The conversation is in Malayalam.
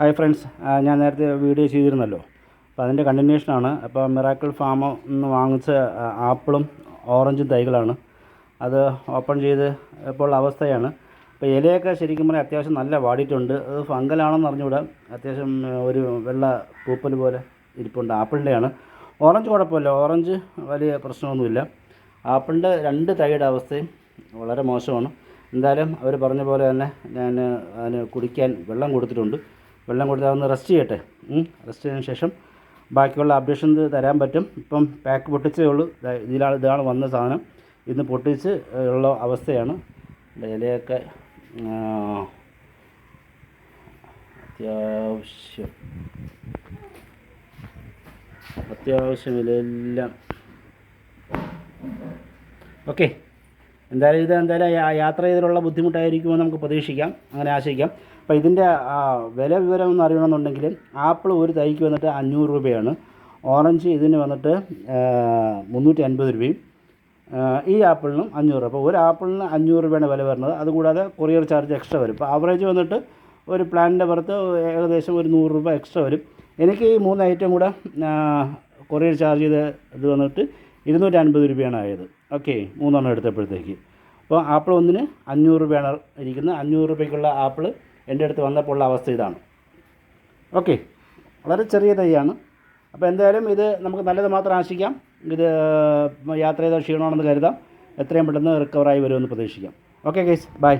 ഹായ് ഫ്രണ്ട്സ്, ഞാൻ നേരത്തെ വീഡിയോ ചെയ്തിരുന്നല്ലോ. അപ്പോൾ അതിൻ്റെ കണ്ടിന്യൂഷനാണ്. അപ്പോൾ മിറാക്കിൾ ഫാമിൽ നിന്ന് വാങ്ങിച്ച ആപ്പിളും ഓറഞ്ചും തൈകളാണ്. അത് ഓപ്പൺ ചെയ്ത് ഇപ്പോൾ അവസ്ഥയാണ്. അപ്പോൾ ഇലയൊക്കെ ശരിക്കും പറഞ്ഞാൽ അത്യാവശ്യം നല്ല വാടിയിട്ടുണ്ട്. അത് ഫംഗലാണെന്ന് അറിഞ്ഞുകൂടാ. അത്യാവശ്യം ഒരു വെള്ള പൂപ്പൽ പോലെ ഇരിപ്പുണ്ട്. ആപ്പിളിൻ്റെയാണ്. ഓറഞ്ച് കുഴപ്പമില്ല, ഓറഞ്ച് വലിയ പ്രശ്നമൊന്നുമില്ല. ആപ്പിളിൻ്റെ 2 തൈയുടെ അവസ്ഥയും വളരെ മോശമാണ്. എന്തായാലും അവർ പറഞ്ഞ പോലെ തന്നെ ഞാൻ അതിന് കുടിക്കാൻ വെള്ളം കൊടുത്തിട്ടുണ്ട്. വെള്ളം കൊടുത്താൽ ഒന്ന് റെസ്റ്റ് ചെയ്യട്ടെ. റെസ്റ്റ് ചെയ്തതിന് ശേഷം ബാക്കിയുള്ള അപ്ഡേഷൻ തരാൻ പറ്റും. ഇപ്പം പാക്ക് പൊട്ടിച്ചേ ഉള്ളൂ. ഇതാണ് വന്ന സാധനം. ഇന്ന് പൊട്ടിച്ച് ഉള്ള അവസ്ഥയാണ്. ഇലയൊക്കെ അത്യാവശ്യം ഇലയെല്ലാം ഓക്കെ. എന്തായാലും യാത്ര ചെയ്തിട്ടുള്ള ബുദ്ധിമുട്ടായിരിക്കുമെന്ന് നമുക്ക് പ്രതീക്ഷിക്കാം, അങ്ങനെ ആശയിക്കാം. അപ്പോൾ ഇതിൻ്റെ വില വിവരം ഒന്ന് അറിയണമെന്നുണ്ടെങ്കിൽ ആപ്പിൾ ഒരു തൈക്ക് വന്നിട്ട് 500 രൂപയാണ്. ഓറഞ്ച് ഇതിന് വന്നിട്ട് 350 രൂപയും. ഈ ആപ്പിളിനും 500 രൂപ. അപ്പോൾ ഒരു ആപ്പിളിന് 500 രൂപയാണ് വില വരുന്നത്. അതുകൂടാതെ കൊറിയർ ചാർജ് എക്സ്ട്രാ വരും. ഇപ്പോൾ ആവറേജ് വന്നിട്ട് ഒരു പ്ലാനിൻ്റെ പുറത്ത് ഏകദേശം ഒരു 100 രൂപ എക്സ്ട്രാ വരും. എനിക്ക് ഈ 3 ഐറ്റം കൂടെ കൊറിയർ ചാർജ് ചെയ്ത് ഇത് വന്നിട്ട് 250 രൂപയാണ് ആയത്. ഓക്കെ, 3 എണ്ണം എടുത്തപ്പോഴത്തേക്ക്. അപ്പോൾ ആപ്പിൾ ഒന്നിന് 500 രൂപയാണ് ഇരിക്കുന്നത്. 500 രൂപയ്ക്കുള്ള ആപ്പിൾ എൻ്റെ അടുത്ത് വന്നപ്പോൾ ഉള്ള അവസ്ഥ ഇതാണ്. ഓക്കെ, വളരെ ചെറിയ തൈയാണ്. അപ്പോൾ എന്തായാലും ഇത് നമുക്ക് നല്ലത് മാത്രം ആശിക്കാം. ഇത് യാത്ര ചെയ്ത ക്ഷീണമാണെന്ന് കരുതാം. എത്രയും പെട്ടെന്ന് റിക്കവറായി വരുമെന്ന് പ്രതീക്ഷിക്കാം. Okay guys, by.